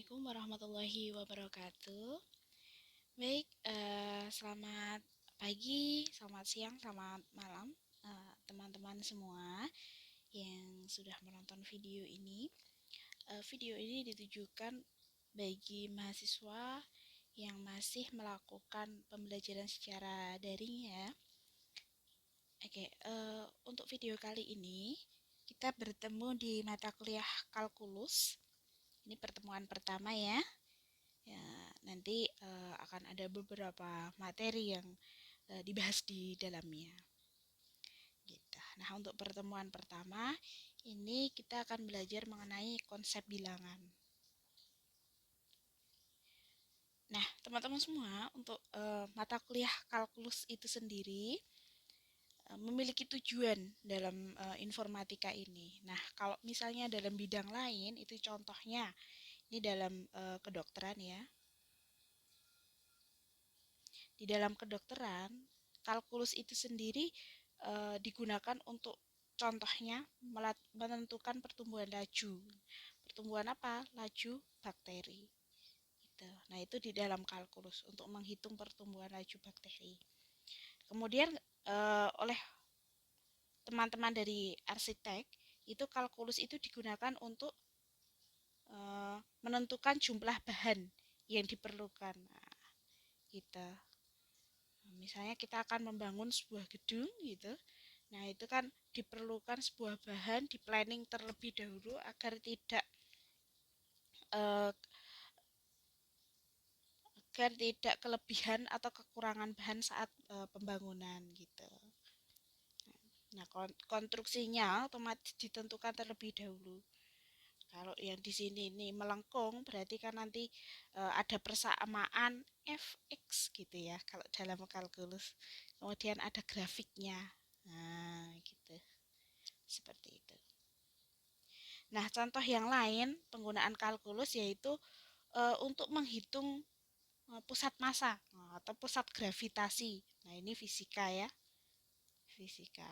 Assalamualaikum warahmatullahi wabarakatuh. Baik, selamat pagi, selamat siang, selamat malam, teman-teman semua yang sudah menonton video ini. Video ini ditujukan bagi mahasiswa yang masih melakukan pembelajaran secara daring ya. Oke, untuk video kali ini kita bertemu di mata kuliah kalkulus. Ini pertemuan pertama ya. Ya, nanti akan ada beberapa materi yang dibahas di dalamnya. Gitu. Nah, untuk pertemuan pertama ini kita akan belajar mengenai konsep bilangan. Nah, teman-teman semua, untuk mata kuliah kalkulus itu sendiri memiliki tujuan dalam informatika ini. Nah, kalau misalnya dalam bidang lain itu contohnya ini dalam kedokteran ya. Di dalam kedokteran, kalkulus itu sendiri digunakan untuk contohnya menentukan pertumbuhan laju. Pertumbuhan apa? Laju bakteri. Gitu. Nah, itu di dalam kalkulus untuk menghitung pertumbuhan laju bakteri. Kemudian oleh teman-teman dari arsitek, itu kalkulus itu digunakan untuk menentukan jumlah bahan yang diperlukan. Nah, gitu. Misalnya kita akan membangun sebuah gedung gitu. Nah, itu kan diperlukan sebuah bahan di planning terlebih dahulu eh, agar tidak kelebihan atau kekurangan bahan saat pembangunan gitu. Nah, konstruksinya otomatis ditentukan terlebih dahulu. Kalau yang di sini ini melengkung berarti kan nanti ada persamaan fx gitu ya kalau dalam kalkulus. Kemudian ada grafiknya. Nah, gitu. Seperti itu. Nah, contoh yang lain penggunaan kalkulus yaitu untuk menghitung pusat massa atau pusat gravitasi. Nah, ini fisika ya. Fisika.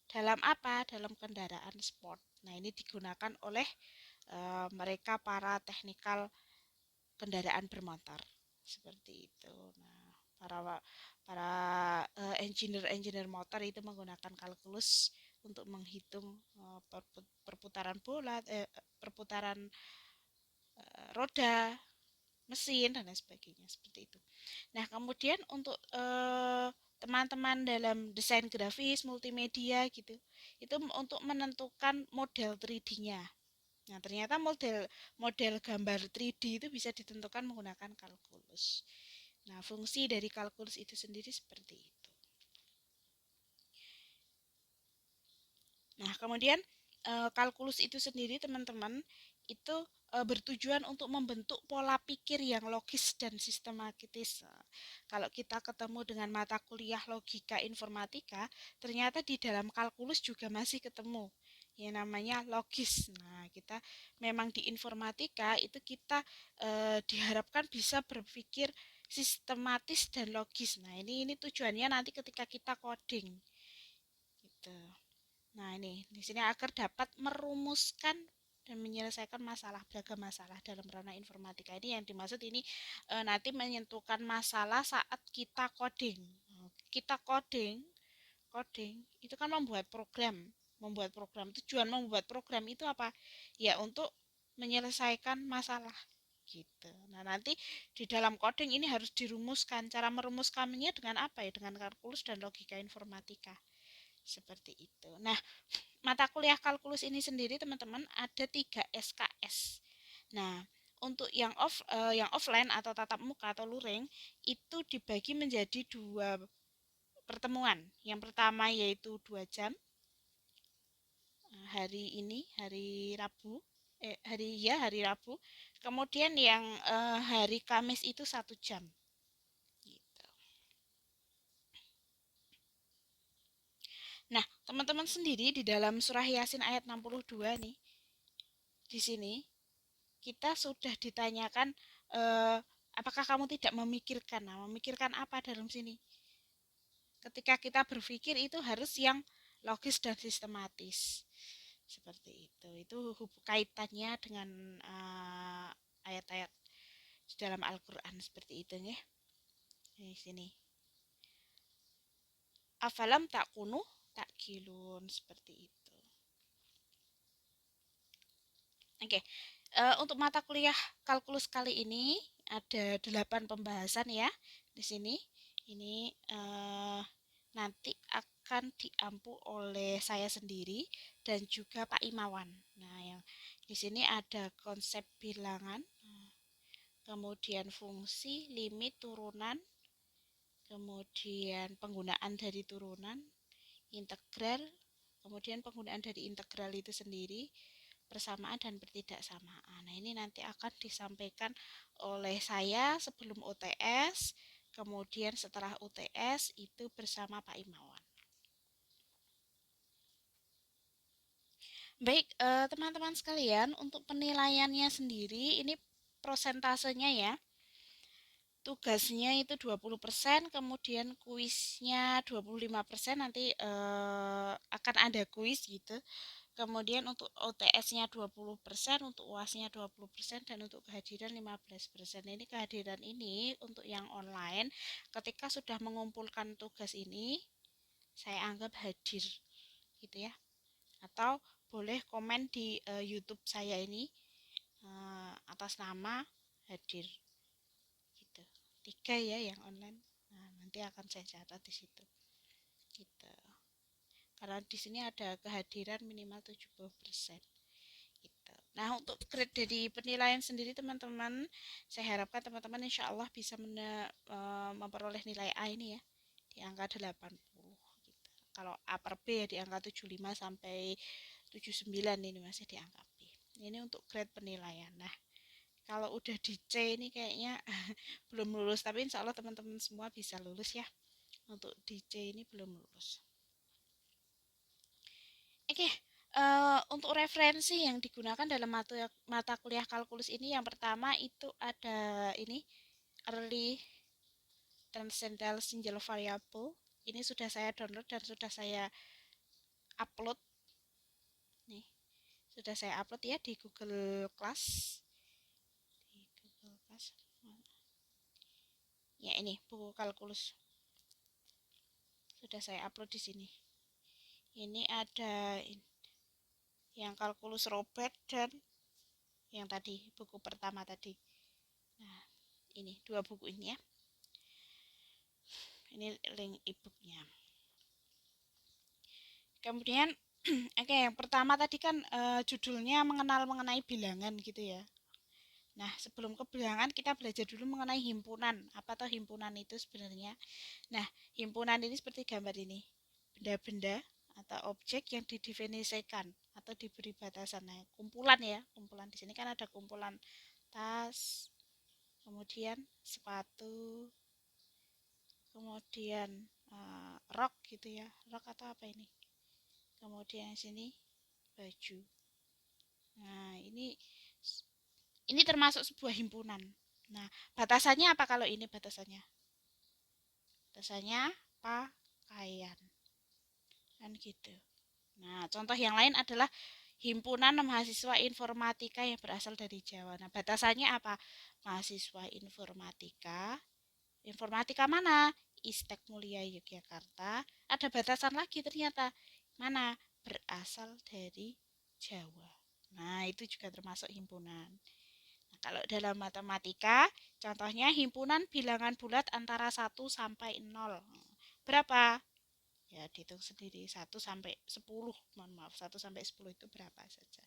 Dalam apa? Dalam kendaraan sport. Nah, ini digunakan oleh mereka para teknikal kendaraan bermotor. Seperti itu. Nah, para para engineer motor itu menggunakan kalkulus untuk menghitung perputaran bola, perputaran roda, mesin dan lain sebagainya seperti itu. Nah, kemudian untuk teman-teman dalam desain grafis, multimedia gitu, itu untuk menentukan model 3D-nya. Nah, ternyata model model gambar 3D itu bisa ditentukan menggunakan kalkulus. Nah, fungsi dari kalkulus itu sendiri seperti itu. Nah, kemudian kalkulus itu sendiri teman-teman itu bertujuan untuk membentuk pola pikir yang logis dan sistematis. Kalau kita ketemu dengan mata kuliah logika informatika, ternyata di dalam kalkulus juga masih ketemu yang namanya logis. Nah, kita memang di informatika itu kita diharapkan bisa berpikir sistematis dan logis. Nah, ini tujuannya nanti ketika kita coding gitu. Nah, ini di sini agar dapat merumuskan dan menyelesaikan beragam masalah dalam ranah informatika. Ini yang dimaksud ini nanti menyentuhkan masalah saat kita coding. Kita coding itu kan membuat program. Tujuan membuat program itu apa? Ya untuk menyelesaikan masalah gitu. Nah, nanti di dalam coding ini harus dirumuskan. Cara merumuskannya dengan apa ya? Dengan kalkulus dan logika informatika. Seperti itu. Nah, mata kuliah kalkulus ini sendiri teman-teman ada 3 SKS. Nah, untuk yang offline atau tatap muka atau luring itu dibagi menjadi 2 pertemuan. Yang pertama yaitu 2 jam. Hari ini hari Rabu. Hari Rabu. Kemudian yang hari Kamis itu 1 jam. Gitu. Nah, teman-teman sendiri di dalam surah Yasin ayat 62 nih. Di sini kita sudah ditanyakan apakah kamu tidak memikirkan. Nah, memikirkan apa dalam sini? Ketika kita berpikir itu harus yang logis dan sistematis. Seperti itu. Itu kaitannya dengan ayat-ayat di dalam Al-Qur'an seperti itu nggih. Di sini. Afalam takunu takilun seperti itu. Oke. Untuk mata kuliah kalkulus kali ini ada 8 pembahasan ya di sini. Ini nanti akan diampu oleh saya sendiri dan juga Pak Imawan. Nah, yang di sini ada konsep bilangan, kemudian fungsi, limit, turunan, kemudian penggunaan dari turunan, integral, kemudian penggunaan dari integral itu sendiri, persamaan dan pertidaksamaan. Nah, ini nanti akan disampaikan oleh saya sebelum UTS, kemudian setelah UTS itu bersama Pak Imawan. Baik, teman-teman sekalian, untuk penilaiannya sendiri ini prosentasenya ya. Tugasnya itu 20%, kemudian kuisnya 25%, nanti akan ada kuis gitu. Kemudian untuk OTS-nya 20%, untuk UAS-nya 20%, dan untuk kehadiran 15%. Ini kehadiran ini untuk yang online, ketika sudah mengumpulkan tugas ini, saya anggap hadir gitu ya. Atau boleh komen di YouTube saya ini atas nama hadir gitu. 3 ya yang online. Nah, nanti akan saya catat di situ. Gitu. Karena di sini ada kehadiran minimal 70%. Gitu. Nah, untuk grade dari penilaian sendiri teman-teman, saya harapkan teman-teman insya Allah bisa memperoleh nilai A ini ya di angka 80 gitu. Kalau A per B ya di angka 75 sampai 79, ini masih di angka B. Ini untuk grade penilaian. Nah, kalau udah di C ini kayaknya belum lulus, tapi insya Allah teman-teman semua bisa lulus ya. Untuk di C ini belum lulus. Oke, untuk referensi yang digunakan dalam mata kuliah kalkulus ini, yang pertama itu ada ini early transcendental single variable. Ini sudah saya download dan sudah saya upload nih, sudah saya upload ya di Google Class. Di Google Class. Ya, ini buku kalkulus sudah saya upload di sini. Ini ada yang kalkulus Robert dan yang tadi buku pertama tadi. Nah, ini 2 buku ini ya. Ini link e-booknya. Kemudian oke, yang pertama tadi kan judulnya mengenai bilangan gitu ya. Nah, sebelum ke bilangan kita belajar dulu mengenai himpunan. Apa tuh himpunan itu sebenarnya? Nah, himpunan ini seperti gambar ini. Benda-benda atau objek yang didefinisikan atau diberi batasan. Nah, kumpulan ya, kumpulan di sini kan ada kumpulan tas, kemudian sepatu, kemudian rok gitu ya, rok atau apa ini, kemudian sini baju. Nah, ini termasuk sebuah himpunan. Nah, batasannya apa kalau ini batasannya? Batasannya pakaian. Kan gitu. Nah, contoh yang lain adalah himpunan mahasiswa informatika yang berasal dari Jawa. Nah, batasannya apa? Mahasiswa informatika. Informatika mana? Istek Mulia Yogyakarta. Ada batasan lagi ternyata. Mana? Berasal dari Jawa. Nah, itu juga termasuk himpunan. Nah, kalau dalam matematika, contohnya himpunan bilangan bulat antara 1 sampai 0. Berapa? Ya, dihitung sendiri. 1 sampai 10. Mohon maaf, 1 sampai 10 itu berapa saja.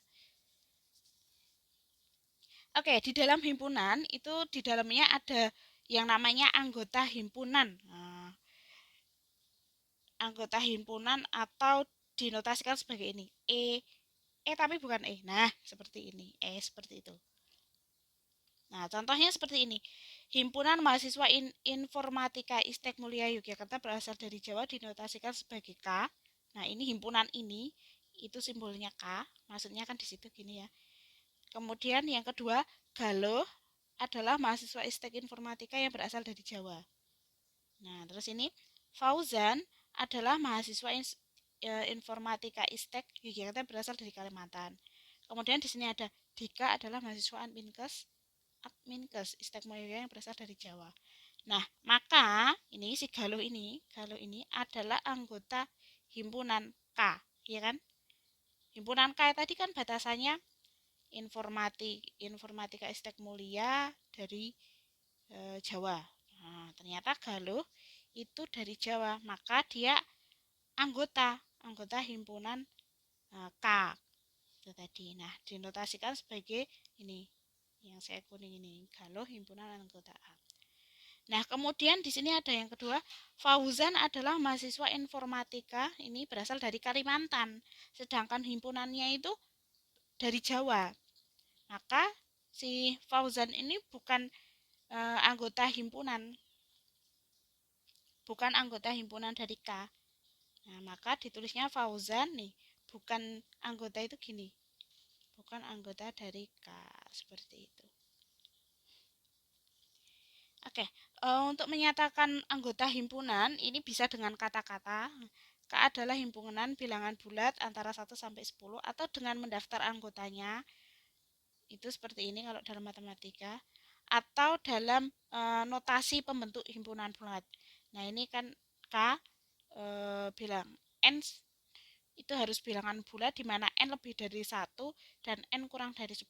Oke, di dalam himpunan itu di dalamnya ada yang namanya anggota himpunan. Nah, anggota himpunan atau dinotasikan sebagai ini. Tapi bukan E. Nah, seperti ini. Seperti itu. Nah, contohnya seperti ini. Himpunan mahasiswa informatika Istek Mulia Yogyakarta berasal dari Jawa dinotasikan sebagai K. Nah, ini himpunan ini itu simbolnya K, maksudnya kan di situ gini ya. Kemudian yang kedua, Galuh adalah mahasiswa Istek Informatika yang berasal dari Jawa. Nah, terus ini Fauzan adalah mahasiswa Informatika Istek Yogyakarta berasal dari Kalimantan. Kemudian di sini ada Dika adalah mahasiswa Adminkes Istek Moyoyo yang berasal dari Jawa. Nah, maka ini si Galuh ini adalah anggota himpunan K, ya kan? Himpunan K tadi kan batasannya informatika Istek Mulia dari Jawa. Nah, ternyata Galuh itu dari Jawa, maka dia anggota himpunan K itu tadi. Nah, dinotasikan sebagai ini yang saya kuning ini, Galuh himpunan anggota A. Nah, kemudian di sini ada yang kedua, Fauzan adalah mahasiswa informatika, ini berasal dari Kalimantan, sedangkan himpunannya itu dari Jawa. Maka si Fauzan ini bukan anggota himpunan dari K. Nah, maka ditulisnya Fauzan nih, bukan anggota itu gini. Bukan anggota dari K, seperti itu. Oke, untuk menyatakan anggota himpunan ini bisa dengan kata-kata. K adalah himpunan bilangan bulat antara 1 sampai 10 atau dengan mendaftar anggotanya. Itu seperti ini kalau dalam matematika atau dalam notasi pembentuk himpunan bulat. Nah, ini kan K bilang N itu harus bilangan bulat di mana N lebih dari 1 dan N kurang dari 10.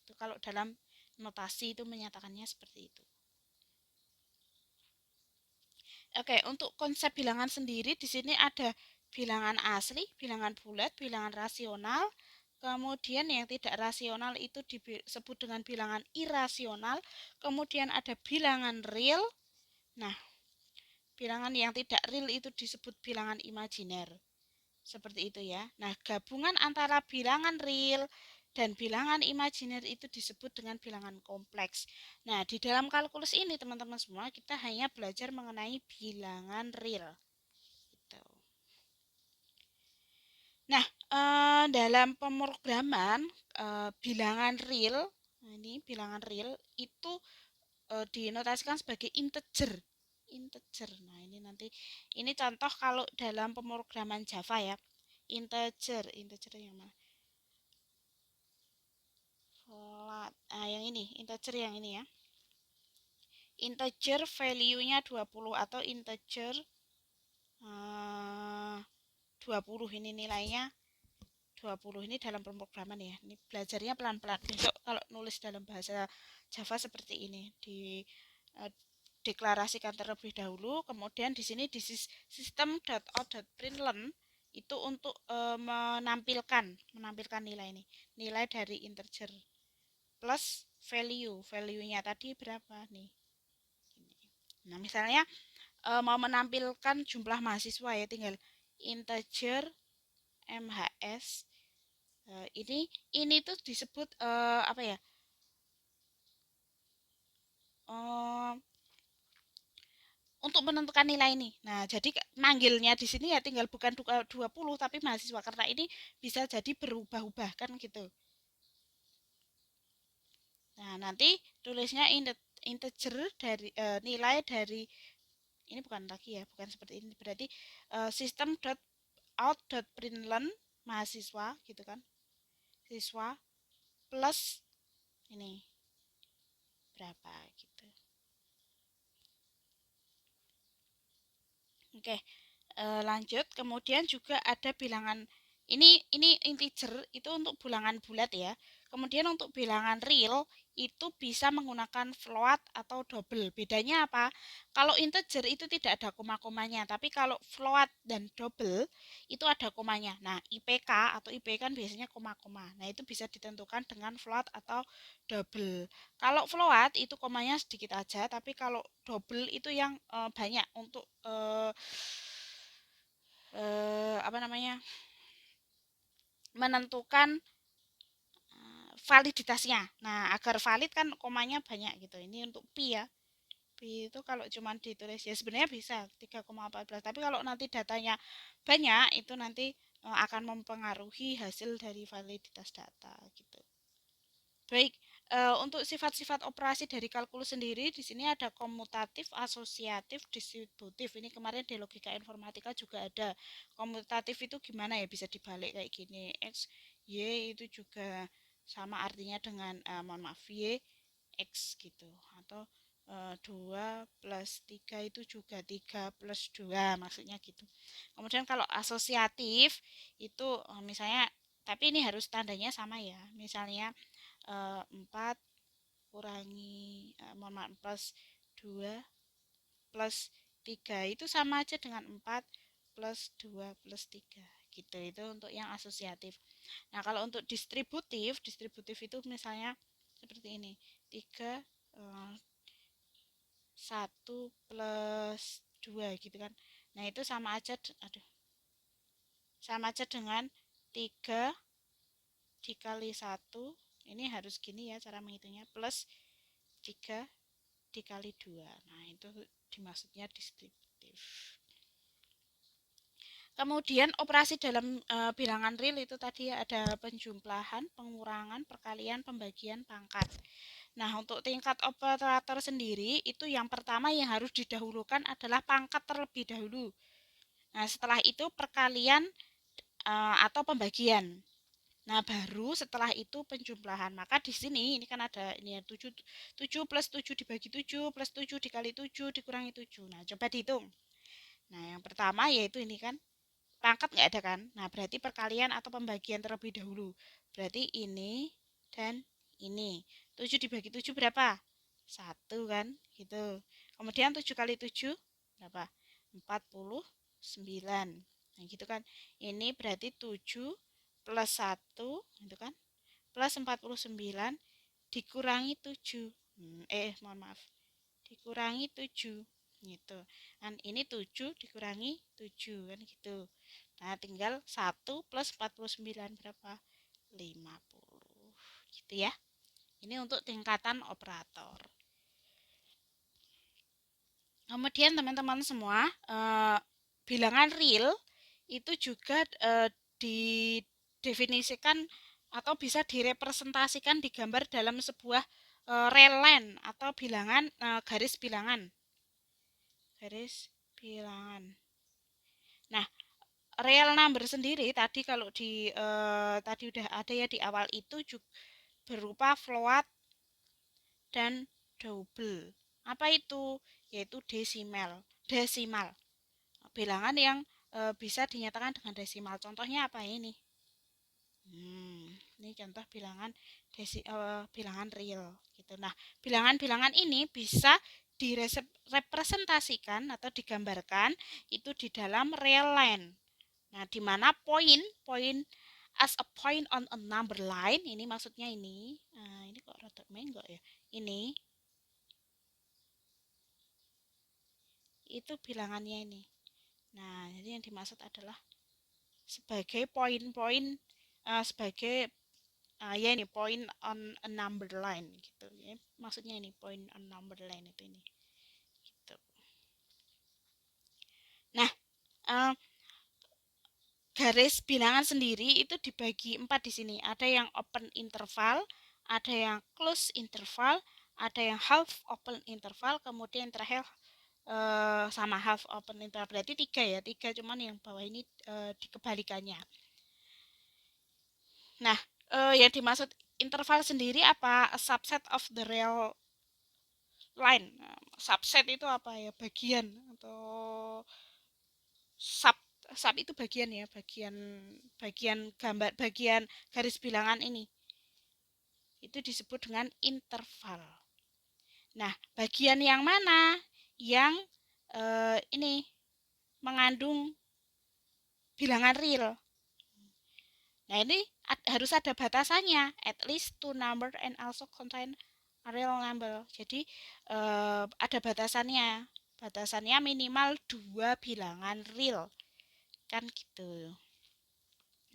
Itu kalau dalam notasi itu menyatakannya seperti itu. Oke, untuk konsep bilangan sendiri di sini ada bilangan asli, bilangan bulat, bilangan rasional. Kemudian yang tidak rasional itu disebut dengan bilangan irasional. Kemudian ada bilangan real. Nah, bilangan yang tidak real itu disebut bilangan imajiner. Seperti itu ya. Nah, gabungan antara bilangan real dan bilangan imajiner itu disebut dengan bilangan kompleks. Nah, di dalam kalkulus ini teman-teman semua kita hanya belajar mengenai bilangan real. Gitu. Nah, dalam pemrograman bilangan real, ini bilangan real itu dinotasikan sebagai integer. Integer. Nah, ini nanti ini contoh kalau dalam pemrograman Java ya. Integer yang mana? Flat. Ah, yang ini, integer yang ini ya. Integer value-nya 20 atau integer 20 ini nilainya 20 ini dalam pemrograman ya. Ini belajarnya pelan-pelan. Besok kalau nulis dalam bahasa Java seperti ini di deklarasikan terlebih dahulu, kemudian di sini di system.out.println itu untuk menampilkan nilai ini. Nilai dari integer plus value-nya tadi berapa nih. Nah, misalnya mau menampilkan jumlah mahasiswa ya, tinggal integer MHS. Ini tuh disebut apa ya? Untuk menentukan nilai ini. Nah, jadi manggilnya di sini ya tinggal bukan 20 tapi mahasiswa karena ini bisa jadi berubah-ubah kan gitu. Nah, nanti tulisnya integer dari nilai dari ini bukan lagi ya, bukan seperti ini. Berarti system.out.println mahasiswa gitu kan. Siswa plus ini berapa gitu. Oke, lanjut. Kemudian juga ada bilangan ini integer itu untuk bilangan bulat ya. Kemudian untuk bilangan real itu bisa menggunakan float atau double. Bedanya apa? Kalau integer itu tidak ada koma-komanya, tapi kalau float dan double itu ada komanya. Nah, IPK atau IP kan biasanya koma-koma. Nah, itu bisa ditentukan dengan float atau double. Kalau float itu komanya sedikit aja, tapi kalau double itu yang banyak untuk apa namanya menentukan validitasnya. Nah, agar valid kan komanya banyak gitu. Ini untuk pi ya. Pi itu kalau cuma ditulis ya sebenarnya bisa 3,14. Tapi kalau nanti datanya banyak itu nanti akan mempengaruhi hasil dari validitas data gitu. Baik, Untuk sifat-sifat operasi dari kalkulus sendiri di sini ada komutatif, asosiatif, distributif. Ini kemarin di logika informatika juga ada. Komutatif itu gimana ya, bisa dibalik kayak gini. X, Y itu juga sama artinya dengan mohon maaf Y, X gitu. Atau 2 plus 3 itu juga 3 plus 2 maksudnya gitu. Kemudian kalau asosiatif itu misalnya, tapi ini harus tandanya sama ya. Misalnya 4 kurangi mohon maaf, plus 2 plus 3 itu sama aja dengan 4 plus 2 plus 3 gitu. Itu untuk yang asosiatif. Nah, kalau untuk distributif, distributif itu misalnya seperti ini. 3 1 plus 2 gitu kan. Nah, itu sama aja sama aja dengan 3 dikali 1. Ini harus gini ya cara menghitungnya, plus 3 dikali 2. Nah, itu dimaksudnya distributif. Kemudian operasi dalam bilangan real itu tadi ada penjumlahan, pengurangan, perkalian, pembagian, pangkat. Nah, untuk tingkat operator sendiri itu yang pertama yang harus didahulukan adalah pangkat terlebih dahulu. Nah, setelah itu perkalian atau pembagian. Nah, baru setelah itu penjumlahan. Maka di sini ini kan ada ini ya 7 plus 7 dibagi 7 plus 7 dikali 7 dikurangi 7. Nah, coba dihitung. Nah, yang pertama yaitu ini kan pangkat nggak ada kan. Nah, berarti perkalian atau pembagian terlebih dahulu. Berarti ini dan ini. 7 dibagi 7 berapa? 1 kan, gitu. Kemudian 7 kali 7 berapa? 49. Nah, gitu kan. Ini berarti 7 plus 1 gitu kan, plus 49 dikurangi 7. Mohon maaf, dikurangi 7 gitu kan. Ini 7 dikurangi 7 kan gitu. Nah, tinggal 1 plus 49 berapa? 50 gitu ya. Ini untuk tingkatan operator. Kemudian teman-teman semua, bilangan real itu juga didefinisikan atau bisa direpresentasikan digambar dalam sebuah real line atau bilangan garis bilangan. Garis bilangan. Nah, real number sendiri tadi kalau tadi udah ada ya di awal itu juga berupa float dan double. Apa itu? Yaitu desimal. Desimal. Bilangan yang bisa dinyatakan dengan desimal. Contohnya apa ini? Ini contoh bilangan real gitu. Nah, bilangan-bilangan ini bisa direpresentasikan atau digambarkan itu di dalam real line. Nah, di mana poin as a point on a number line, ini maksudnya ini. Nah, ini kok rada enggak ya? Ini itu bilangannya ini. Nah, jadi yang dimaksud adalah sebagai poin-poin sebagai ya ini point on a number line gitu ya. Maksudnya ini point on number line itu ini. Gitu. Nah, uh, garis bilangan sendiri itu dibagi 4 di sini. Ada yang open interval, ada yang close interval, ada yang half open interval, kemudian yang terakhir sama half open interval. Berarti 3 ya, 3 cuman yang bawah ini dikebalikannya. Nah, yang dimaksud interval sendiri apa? A subset of the real line. Subset itu apa ya? Bagian atau sub sub itu bagian ya, bagian bagian gambar, bagian garis bilangan ini. Itu disebut dengan interval. Nah, bagian yang mana yang ini mengandung bilangan real? Nah, ini harus ada batasannya, at least two number and also contain a real number. Jadi ada batasannya. Batasannya minimal 2 bilangan real. Kan gitu.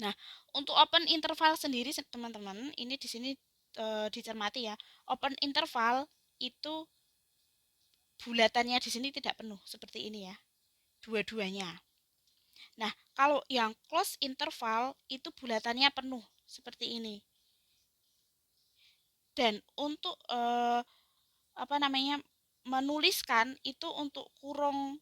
Nah, untuk open interval sendiri teman-teman, ini di sini dicermati ya. Open interval itu bulatannya di sini tidak penuh seperti ini ya. Dua-duanya. Nah, kalau yang close interval itu bulatannya penuh seperti ini. Dan untuk menuliskan itu untuk kurung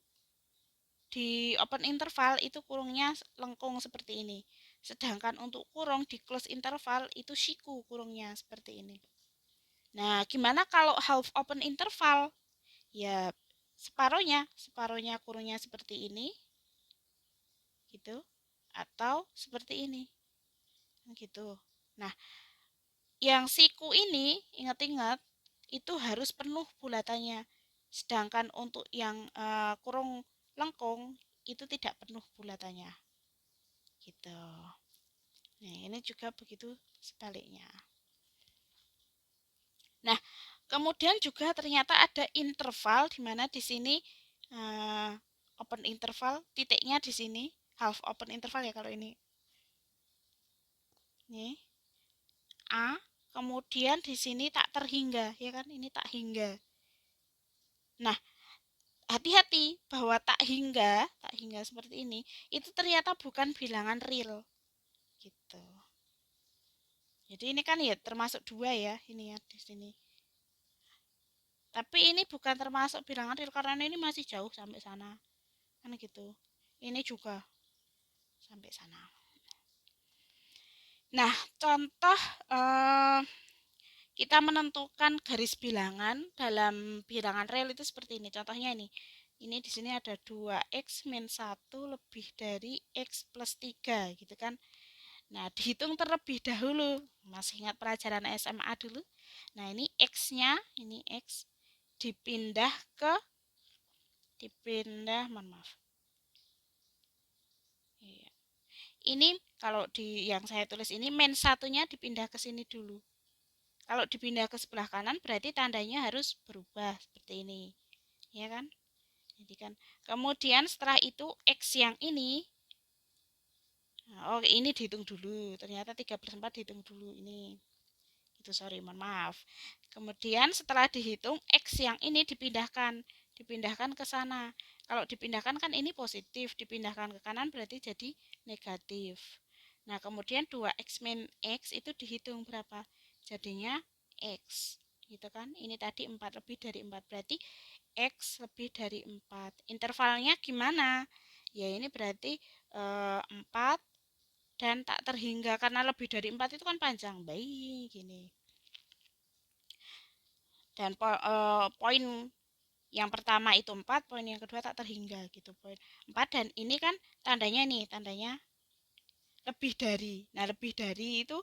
di open interval itu kurungnya lengkung seperti ini. Sedangkan untuk kurung di close interval itu siku kurungnya seperti ini. Nah, gimana kalau half open interval? Ya, separuhnya kurungnya seperti ini, gitu, atau seperti ini, gitu. Nah, yang siku ini, ingat-ingat, itu harus penuh bulatannya. Sedangkan untuk yang kurung lengkung, itu tidak penuh bulatannya. Gitu. Nah, ini juga begitu sebaliknya. Nah, kemudian juga ternyata ada interval di mana di sini uh, open interval, titiknya di sini, half open interval ya kalau ini. Nih, A, kemudian di sini tak terhingga, ya kan? Ini tak hingga. Nah, hati-hati bahwa tak hingga seperti ini, itu ternyata bukan bilangan real, gitu. Jadi ini kan ya termasuk dua ya, ini ya di sini. Tapi ini bukan termasuk bilangan real karena ini masih jauh sampai sana, kan gitu. Ini juga sampai sana. Nah, contoh eh, kita menentukan garis bilangan dalam bilangan real itu seperti ini. Contohnya ini. Ini di sini ada 2x min 1 lebih dari x plus 3 gitu kan. Nah, dihitung terlebih dahulu. Masih ingat pelajaran SMA dulu? Nah, ini x-nya, ini x dipindah ke mohon maaf. Iya. Ini kalau di yang saya tulis ini min satunya dipindah ke sini dulu. Kalau dipindah ke sebelah kanan berarti tandanya harus berubah seperti ini. Ya kan? Jadi kan kemudian setelah itu x yang ini oh ini dihitung dulu. Ternyata 3/4 dihitung dulu ini. Itu sorry, mohon maaf. Kemudian setelah dihitung x yang ini dipindahkan ke sana. Kalau dipindahkan kan ini positif, dipindahkan ke kanan berarti jadi negatif. Nah, kemudian 2x min x itu dihitung berapa? Jadinya x. Gitu kan? Ini tadi 4 lebih dari 4 berarti x lebih dari 4. Intervalnya gimana? Ya ini berarti 4 dan tak terhingga karena lebih dari 4 itu kan panjang. Baik, gini. Dan poin yang pertama itu 4, poin yang kedua tak terhingga gitu. Poin 4 dan ini kan tandanya nih, tandanya lebih dari. Nah, lebih dari itu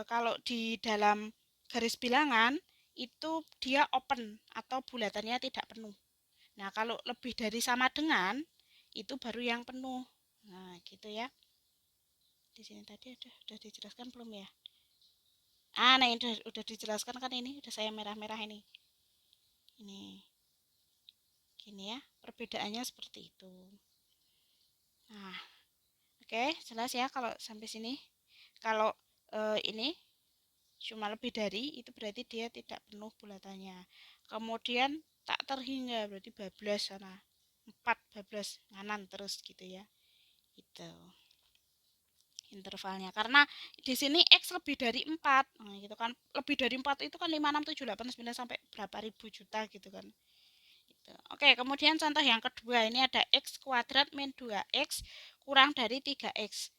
kalau di dalam garis bilangan itu dia open atau bulatannya tidak penuh. Nah, kalau lebih dari sama dengan itu baru yang penuh. Nah, gitu ya. Di sini tadi udah dijelaskan belum ya? Nah ini udah dijelaskan kan ini, udah saya merah-merah ini. Ini. Gini ya, perbedaannya seperti itu. Nah, oke, jelas ya kalau sampai sini. Kalau ini cuma lebih dari itu berarti dia tidak penuh bulatannya. Kemudian tak terhingga berarti bablas sana. 4 bablas nganan terus gitu ya. Itu intervalnya karena di sini x lebih dari 4. Nah, gitu kan. Lebih dari 4 itu kan 5 6 7 8 9 sampai berapa ribu juta gitu kan. Gitu. Oke, kemudian contoh yang kedua ini ada x kuadrat min 2x kurang dari 3x.